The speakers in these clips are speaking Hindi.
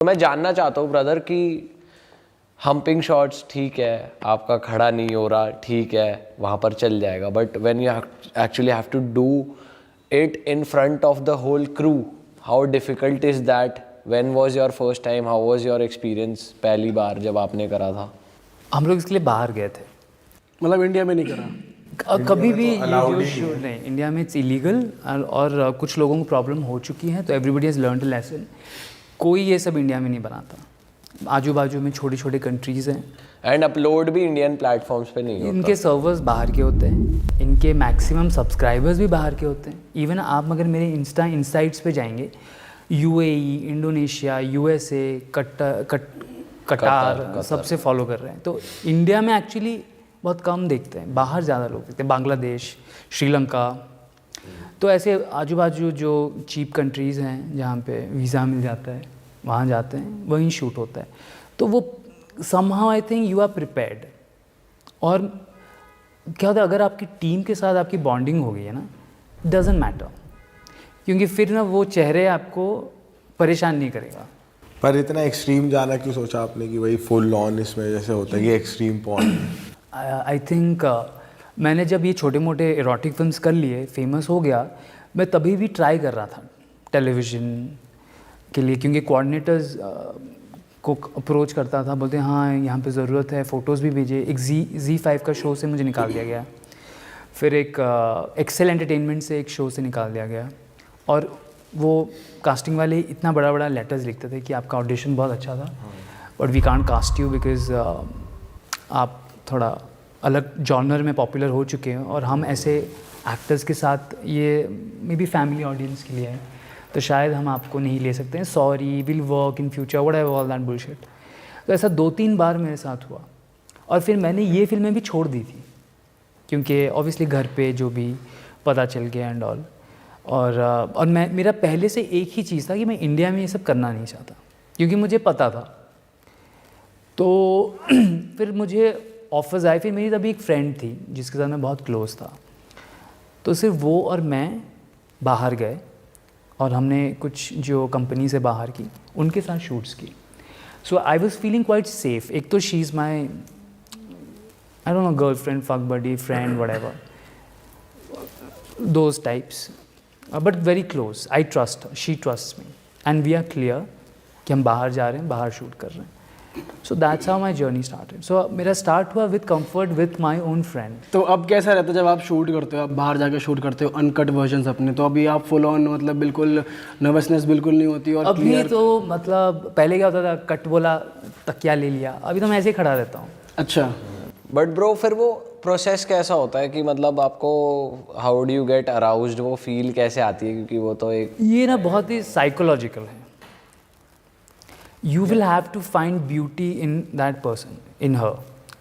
तो मैं जानना चाहता हूँ ब्रदर कि हम्पिंग शॉट्स ठीक है, आपका खड़ा नहीं हो रहा ठीक है, वहाँ पर चल जाएगा, but when you actually have to do it in front of the whole crew, how difficult is that? When was your first time? How was your experience पहली बार जब आपने करा था? हम लोग इसके लिए बाहर गए थे, मतलब इंडिया में नहीं करा? कभी भी नहीं, इंडिया में इट्स इलीगल और कुछ लोगों को प्रॉब्लम हो चुकी है, तो everybody has learn a lesson. कोई ये सब इंडिया में नहीं बनाता। आजू बाजू में छोटी छोटी कंट्रीज़ हैं एंड अपलोड भी इंडियन प्लेटफॉर्म्स पे नहीं होता। इनके सर्वर्स बाहर के होते हैं, इनके मैक्सिमम सब्सक्राइबर्स भी बाहर के होते हैं। इवन आप अगर मेरे इंस्टा इंसाइट्स पे जाएंगे, यूएई, इंडोनेशिया, यूएसए, कटार सबसे फॉलो कर रहे हैं। तो इंडिया में एक्चुअली बहुत कम देखते हैं, बाहर ज़्यादा लोग देखते हैं, बांग्लादेश, श्रीलंका। तो ऐसे आजू बाजू जो चीप कंट्रीज़ हैं जहाँ पे वीज़ा मिल जाता है, वहाँ जाते हैं, वहीं शूट होता है। तो वो somehow I think you are prepared. और क्या होता है, अगर आपकी टीम के साथ आपकी बॉन्डिंग हो गई है ना, डजेंट मैटर, क्योंकि फिर ना वो चेहरे आपको परेशान नहीं करेगा। पर इतना एक्सट्रीम जाना क्यों सोचा आपने कि वही फुल ऑन इसमें जैसे होता है कि एक्सट्रीम पॉर्न? आई थिंक मैंने जब ये छोटे मोटे एरोटिक फिल्म्स कर लिए, फेमस हो गया, मैं तभी भी ट्राई कर रहा था टेलीविज़न के लिए, क्योंकि कोऑर्डिनेटर्स को अप्रोच करता था, बोलते हैं हाँ यहाँ पे ज़रूरत है, फ़ोटोज़ भी भेजिए। एक Z5 का शो से मुझे निकाल दिया गया, फिर एक एक्सेल एंटरटेनमेंट से एक शो से निकाल दिया गया। और वो कास्टिंग वाले इतना बड़ा बड़ा लेटर्स लिखते थे कि आपका ऑडिशन बहुत अच्छा था, but we can't cast you because आप थोड़ा अलग जॉनर में पॉपुलर हो चुके हैं, और हम ऐसे एक्टर्स के साथ, ये मे बी फैमिली ऑडियंस के लिए है, तो शायद हम आपको नहीं ले सकते हैं, sorry, will work in future, whatever all that bullshit. तो ऐसा 2-3 बार मेरे साथ हुआ, और फिर मैंने ये फिल्में भी छोड़ दी थी, क्योंकि ऑब्वियसली घर पे जो भी पता चल गया एंड ऑल। और मेरा पहले से एक ही चीज़ था कि मैं इंडिया में ये सब करना नहीं चाहता, क्योंकि मुझे पता था। तो फिर मुझे ऑफर्स आए। फिर मेरी तभी एक फ्रेंड थी जिसके साथ मैं बहुत क्लोज़ था, तो सिर्फ वो और मैं बाहर गए, और हमने कुछ जो कंपनी से बाहर की उनके साथ शूट्स की। So I was feeling quite safe. एक तो she is my, I don't know, girlfriend, fuck buddy, friend, whatever, those types, but very close. I trust her, she trust me, and we are clear कि हम बाहर जा रहे हैं, बाहर शूट कर रहे हैं। So that's how my journey started. So मेरा स्टार्ट हुआ with comfort with my own friend. तो अब कैसा रहता है जब आप शूट करते हो, आप बाहर जाके शूट करते हो अनकट वर्जन्स अपने, तो अभी आप फुल ऑन, मतलब बिल्कुल नर्वसनेस बिल्कुल नहीं होती? और अभी तो मतलब पहले क्या होता था, कट बोला, तकिया ले लिया, अभी तो मैं ऐसे ही खड़ा रहता हूँ। अच्छा, बट ब्रो फिर वो प्रोसेस कैसा होता है कि मतलब आपको how do you get aroused, वो फील कैसे आती है? क्योंकि वो तो एक, ये ना बहुत ही साइकोलॉजिकल है। You will have to find beauty in that person, in her.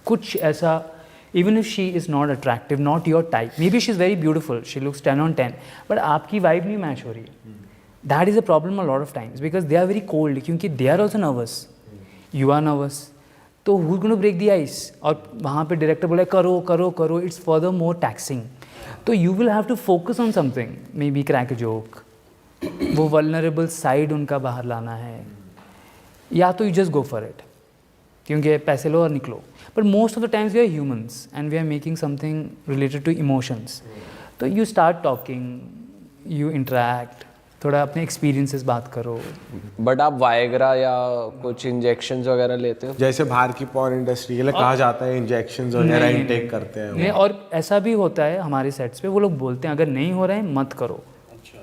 कुछ ऐसा, even if she is not attractive, not your type, maybe she is very beautiful, she looks 10 on 10, but आपकी वाइब नहीं मैच हो रही है। That is a problem a lot of times, because they are very cold, क्योंकि they are also nervous, you are nervous, तो who is going to break the ice? और वहाँ पे डायरेक्टर बोला करो करो करो, इट्स फर्दर मोर टैक्सिंग। तो you will have to focus on something, may be crack a joke, वो वल्नरेबल साइड उनका बाहर लाना है, या तो you just go for it, क्योंकि पैसे लो और निकलो। But most of the times we are humans and we are making something related to emotions. तो you start talking, you interact, थोड़ा अपने एक्सपीरियंसेस बात करो। बट आप वायग्रा या कुछ इंजेक्शंस वगैरह लेते हो? जैसे बाहर की पॉर्न इंडस्ट्री के लिए कहा जाता है इंजेक्शंस वगैरह इनटेक करते हैं नहीं, और ऐसा भी होता है हमारे सेट्स पे, वो लोग बोलते हैं अगर नहीं हो रहा है मत करो,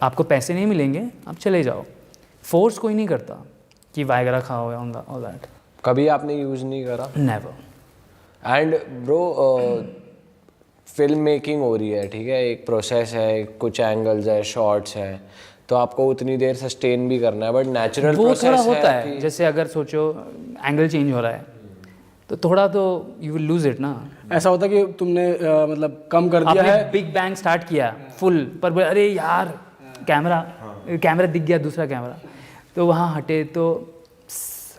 आपको पैसे नहीं मिलेंगे, आप चले जाओ। फोर्स कोई नहीं करता कि वायग्रा खाओ या ऑल दैट। कभी आपने यूज़ नहीं करा? Never. And bro film making हो रही है, ठीक है, एक प्रोसेस है, कुछ एंगल्स है, शॉट्स हैं, तो आपको उतनी देर सस्टेन भी करना है, बट नेचुरल वो थोड़ा होता है है। जैसे अगर सोचो एंगल चेंज हो रहा है, तो थोड़ा तो यू विल लूज इट ना। ऐसा होता है कि तुमने मतलब कम कर दिया है, बिग बैंग स्टार्ट किया फुल, पर अरे यार कैमरा दिख गया, दूसरा कैमरा, तो वहाँ हटे तो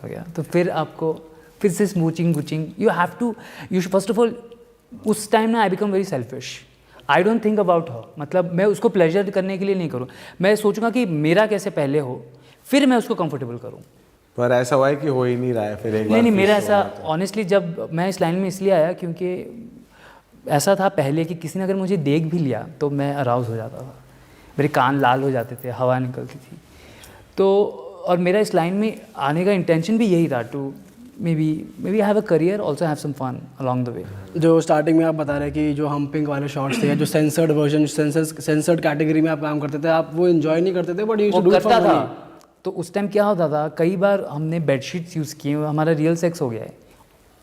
हो गया। तो फिर आपको फिर से स्मूचिंग गुचिंग, you have to, you first of all, उस टाइम ना I become very selfish. I don't think about her, मतलब मैं उसको प्लेजर करने के लिए नहीं करूँ, मैं सोचूंगा कि मेरा कैसे पहले हो, फिर मैं उसको कंफर्टेबल करूँ। पर ऐसा हुआ है कि हो ही नहीं रहा है फिर एक नहीं बार नहीं, फिर मेरा show ऐसा में तो। ऑनेस्टली, जब मैं इस लाइन में इसलिए आया क्योंकि ऐसा था पहले कि किसी ने अगर मुझे देख भी लिया तो मैं अराउज हो जाता था, मेरे कान लाल हो जाते थे, हवा निकलती थी। तो और मेरा इस लाइन में आने का इंटेंशन भी यही था, to may be have a career, also have some fun along the way. जो स्टार्टिंग में आप बता रहे कि जो हम्पिंग वाले शॉट्स थे, जो सेंसर्ड वर्जन, सेंसर्ड कैटेगरी में आप काम करते थे, आप वो एंजॉय नहीं करते थे, बट यू वो डू इट करता फॉर था। मनी। तो उस टाइम क्या होता था, कई बार हमने बेडशीट्स यूज़ किए, हमारा रियल सेक्स हो गया है,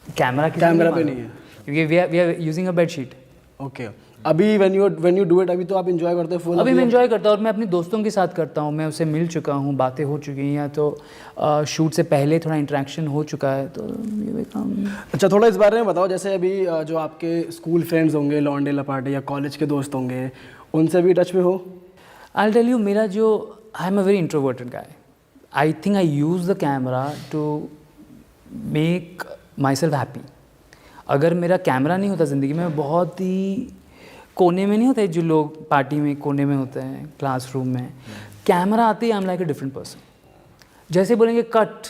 कैमरा पे नहीं है, क्योंकि we are using a bedsheet. Okay. अभी व्हेन यू डू इट, अभी तो आप एंजॉय करते हो फुल? अभी मैं एंजॉय करता हूँ और मैं अपने दोस्तों के साथ करता हूँ, मैं उससे मिल चुका हूँ, बातें हो चुकी हैं, या तो शूट से पहले थोड़ा इंटरेक्शन हो चुका है, तो ये भी काम। अच्छा, थोड़ा इस बारे में बताओ, जैसे अभी जो आपके स्कूल फ्रेंड्स होंगे, लॉन्डे लपाटे या कॉलेज के दोस्त होंगे, उनसे भी टच में हो? आई टेल यू, मेरा जो, I am a very introverted guy. I think I use the camera to make myself happy. अगर मेरा कैमरा नहीं होता ज़िंदगी में, बहुत ही कोने में नहीं होते जो लोग पार्टी में कोने में होते हैं, क्लासरूम में, कैमरा आते ही I am like a different person. जैसे बोलेंगे cut,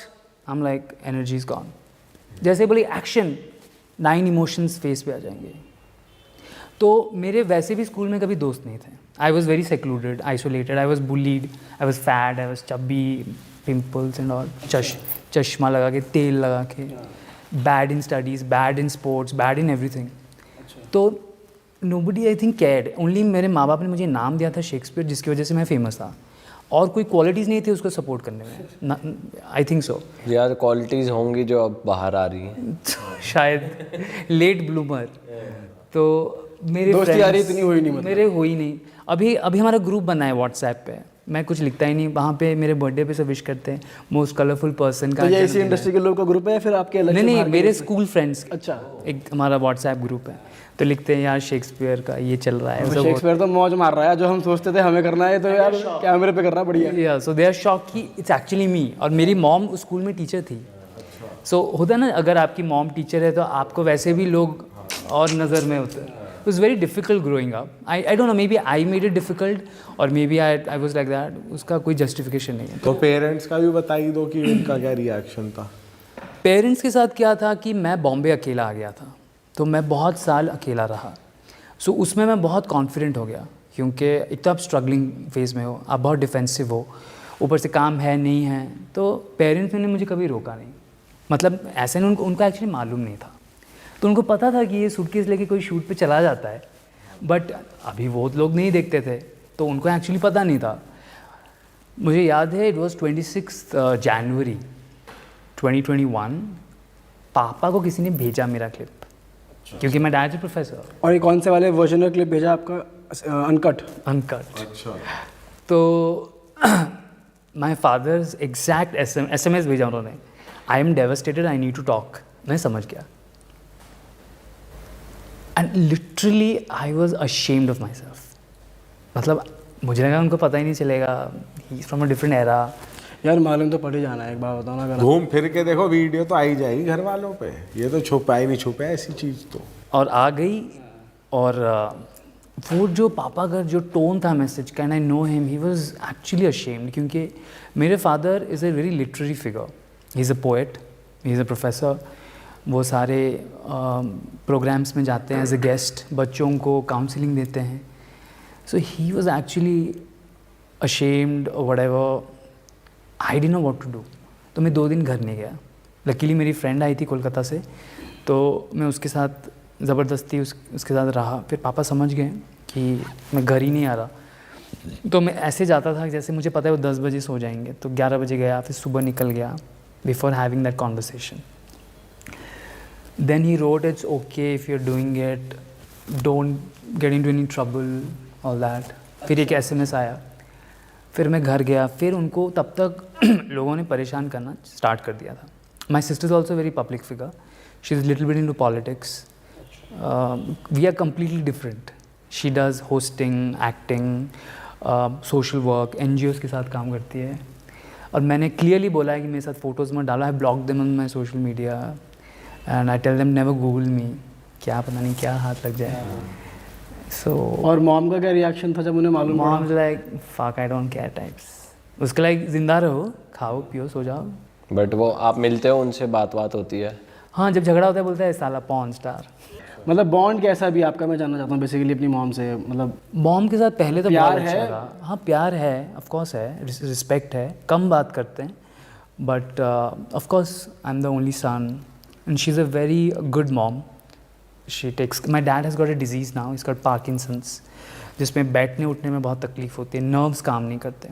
I am like energy is gone. जैसे बोले एक्शन, 9 इमोशंस फेस पे आ जाएंगे। तो मेरे वैसे भी स्कूल में कभी दोस्त नहीं थे। I was very secluded, isolated, I was bullied, I was fat, I was chubby, pimples and all, चश्मा लगा के, तेल लगा के, bad in studies, bad in sports, bad in everything. तो nobody I think cared, only मेरे माँ बाप ने मुझे नाम दिया था शेक्सपियर, जिसकी वजह से मैं फेमस था, और कोई क्वालिटीज़ नहीं थी उसको सपोर्ट करने में। I think so. यार क्वालिटीज़ होंगी जो अब बाहर आ रही हैं। शायद लेट ब्लूमर। तो मेरे दोस्ती यारी friends- इतनी हुई नहीं, मतलब मेरे हुई नहीं। अभी हमारा ग्रुप बना है व्हाट्सएप पे, मैं कुछ लिखता ही नहीं, वहाँ पे मेरे बर्थडे पे सब विश करते हैं, मोस्ट कलरफुल पर्सन का। तो ये इसी इंडस्ट्री के लोग का ग्रुप है या फिर आपके अलग से नहीं, बाहर के मेरे लोग? स्कूल फ्रेंड्स, अच्छा। एक हमारा व्हाट्सएप ग्रुप है, तो लिखते हैं यार शेक्सपियर का ये चल रहा है, शेक्सपियर तो मौज मार रहा है, जो हम सोचते थे हमें करना है तो यार कैमरे पे कर रहा है, बढ़िया। या सो दे आर शॉक कि इट्स एक्चुअली मी। और मेरी मॉम उस स्कूल में टीचर थी। सो होता है ना, अगर आपकी मॉम टीचर है तो आपको वैसे भी लोग और नज़र में होते हैं। It was very difficult growing up. I don't know, maybe I made it difficult, और maybe I was like that. उसका कोई जस्टिफिकेशन नहीं है। तो पेरेंट्स का भी बता ही दो कि उनका क्या रिएक्शन था। पेरेंट्स के साथ क्या था कि मैं बॉम्बे अकेला आ गया था, तो मैं बहुत साल अकेला रहा। सो उसमें मैं बहुत कॉन्फिडेंट हो गया, क्योंकि एक तो आप स्ट्रगलिंग फेज में हो, आप बहुत डिफेंसिव हो, ऊपर से काम है नहीं है, तो पेरेंट्स ने मुझे कभी रोका नहीं। मतलब ऐसे नहीं, उनको एक्चुअली मालूम नहीं था, तो उनको पता था कि ये सूटकेस लेके कोई शूट पे चला जाता है, बट अभी वो लोग नहीं देखते थे, तो उनको एक्चुअली पता नहीं था। मुझे याद है, इट वॉज 26 जनवरी 2021, पापा को किसी ने भेजा मेरा क्लिप, क्योंकि मैं डायरेक्टर प्रोफेसर। और ये कौन से वाले वर्जन का क्लिप भेजा आपका? अनकट? अनकट। अच्छा। तो माई फादर्स एग्जैक्ट SMS भेजा उन्होंने, I am devastated, I need to talk. मैं समझ गया, and literally I was ashamed of myself. मतलब मुझे लगा उनको पता ही नहीं चलेगा, he is from a different era. यार मालूम तो पड़ ही जाना है, एक बार बताओ ना। अगर घूम फिर के देखो, वीडियो तो आ ही जाएगी घर वालों पे, ये तो छुपा ही नहीं छुपा है ऐसी चीज़ तो। और आ गई, और वो जो पापा का जो टोन था message, can I know him, he was actually ashamed, क्योंकि मेरे father is a very literary figure. He is a poet, he is a professor. वो सारे प्रोग्राम्स में जाते हैं एज अ गेस्ट, बच्चों को काउंसलिंग देते हैं। So he was actually ashamed, whatever, I didn't know what to do. तो मैं 2 दिन घर नहीं गया। लकीली मेरी फ्रेंड आई थी कोलकाता से, तो मैं उसके साथ ज़बरदस्ती उसके साथ रहा। फिर पापा समझ गए कि मैं घर ही नहीं आ रहा, तो मैं ऐसे जाता था जैसे मुझे पता है वो 10 बजे सो जाएंगे, तो 11 बजे गया, फिर सुबह निकल गया, before having that conversation. Then he wrote, it's okay if you are doing it, don't get into any trouble, all that. फिर एक SMS आया, फिर मैं घर गया। फिर उनको तब तक लोगों ने परेशान करना स्टार्ट कर दिया था। My sister is also very public figure, she is little bit into politics. We are completely different. She does hosting, acting, social work, NGOs के साथ काम करती है। और मैंने क्लियरली बोला है कि मेरे साथ फ़ोटोज़ मत डालो, I block them on my social media, and I tell them never Google me, क्या पता नहीं क्या हाथ लग जाए। सो और मॉम का क्या रिएक्शन था जब उन्हें मालूम पड़ा? Moms like fuck, I don't care types. उसके लाइक जिंदा रहो, खाओ पियो, सो जाओ, बट वो आप मिलते हो उनसे, बात होती है? हाँ, जब झगड़ा होता है बोलता है साला पॉर्न स्टार। मतलब बॉन्ड कैसा भी आपका, मैं जानना चाहता हूँ बेसिकली अपनी मॉम से, मतलब मॉम के साथ पहले तो प्यार बहुत अच्छा है? था। हाँ प्यार है, ऑफ कोर्स है, रिस्पेक्ट है, कम बात करते हैं, but of course I am the only son and she is a very good mom. She takes, my dad has got a disease now, is got Parkinson's, जिसमें बैठने उठने में बहुत तकलीफ होती है, नर्व्स काम नहीं करते।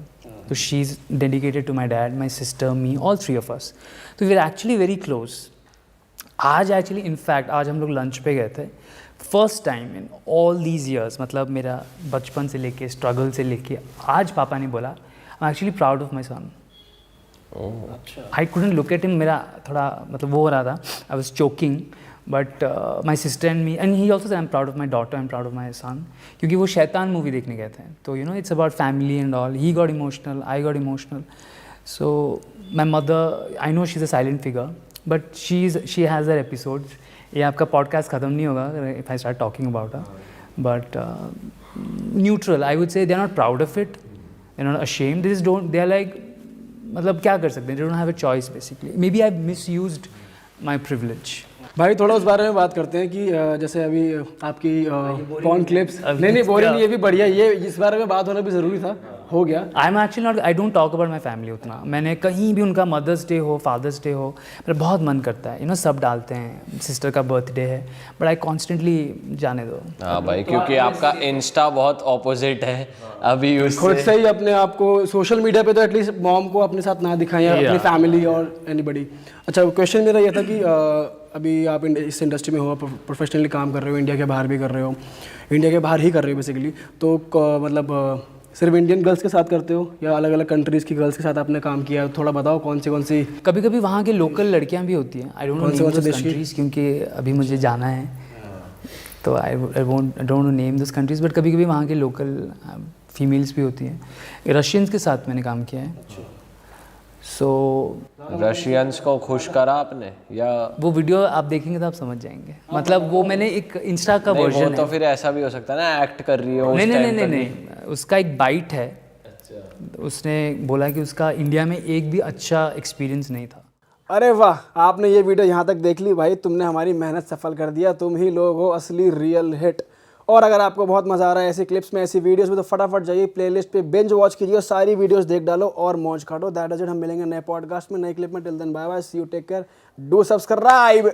तो she is dedicated to my dad, my sister, me, all three of us. तो we are actually very close. आज एक्चुअली इनफैक्ट आज हम लोग लंच पे गए थे, first time in all these years, मतलब मेरा बचपन से लेके स्ट्रगल से लेके आज पापा ने बोला I am actually proud of my son. I couldn't look at him, मेरा थोड़ा मतलब वो हो रहा था, I was choking, but my sister and me and he also I am proud of my daughter, I am proud of my son, क्योंकि वो शैतान मूवी देखने गए थे, तो you know it's about family and all. He got emotional, I got emotional. So my mother, I know she is a silent figure, but she has her episodes. ये आपका पॉडकास्ट ख़त्म नहीं होगा if I start talking about her, but neutral I would say. They are not proud of it, they are not ashamed, this don't, they are like, मतलब क्या कर सकते हैं, they don't have a choice basically. Maybe I misused my privilege. भाई थोड़ा उस बारे में बात करते हैं कि जैसे अभी आपकी पॉर्न क्लिप्स, नहीं बोरिंग नहीं, ये भी बढ़िया, ये इस बारे में बात होना भी ज़रूरी था, हो गया। आई am actually not, I don't talk about my family उतना। मैंने कहीं भी उनका मदर्स डे हो, फादर्स डे हो, मेरा बहुत मन करता है, यू नो सब डालते हैं, सिस्टर का बर्थडे है, बट आई कॉन्स्टेंटली जाने दो। हाँ भाई, क्योंकि आपका इंस्टा बहुत ऑपोजिट है अभी खुद उससे। से ही अपने आप को सोशल मीडिया पे तो एटलीस्ट मॉम को अपने साथ ना दिखाएं या अपनी फैमिली और एनीबॉडी। अच्छा, क्वेश्चन मेरा ये था कि अभी आप इस इंडस्ट्री में हो, प्रोफेशनली काम कर रहे हो, इंडिया के बाहर भी कर रहे हो, इंडिया के बाहर ही कर रहे हो बेसिकली, तो मतलब सिर्फ इंडियन गर्ल्स के साथ करते हो या अलग अलग कंट्रीज़ की गर्ल्स के साथ आपने काम किया है? थोड़ा बताओ कौन सी। कभी कभी वहाँ के लोकल लड़कियाँ भी होती हैं, आई डोंट नो कौन से देश की? कंट्रीज़, क्योंकि अभी मुझे जाना है, तो I don't name this countries, but कभी कभी वहाँ के लोकल फीमेल्स भी होती हैं। रशियंस के साथ मैंने काम किया है। सो रशियंस को खुश करा आपने, या वो वीडियो आप देखेंगे तो आप समझ जाएंगे, मतलब वो मैंने एक इंस्टा का नहीं? वर्जन वो है। तो फिर ऐसा भी हो सकता है ना, एक्ट कर रही हो नहीं उस नहीं time नहीं पर नहीं भी। नहीं, उसका एक बाइट है। उसने बोला कि उसका इंडिया में एक भी अच्छा एक्सपीरियंस नहीं था। अरे वाह, आपने ये वीडियो यहाँ तक देख ली भाई, तुमने हमारी मेहनत सफल कर दिया, तुम ही लोग हो असली रियल हिट। और अगर आपको बहुत मज़ा आ रहा है ऐसी क्लिप्स में, ऐसी वीडियोस में, तो फटाफट जाइए प्लेलिस्ट पे, बिंज वॉच कीजिए, सारी वीडियोस देख डालो और मौज काटो। That is it. हम मिलेंगे नए पॉडकास्ट में, नए क्लिप में। Till then bye bye, see you, take care, do subscribe.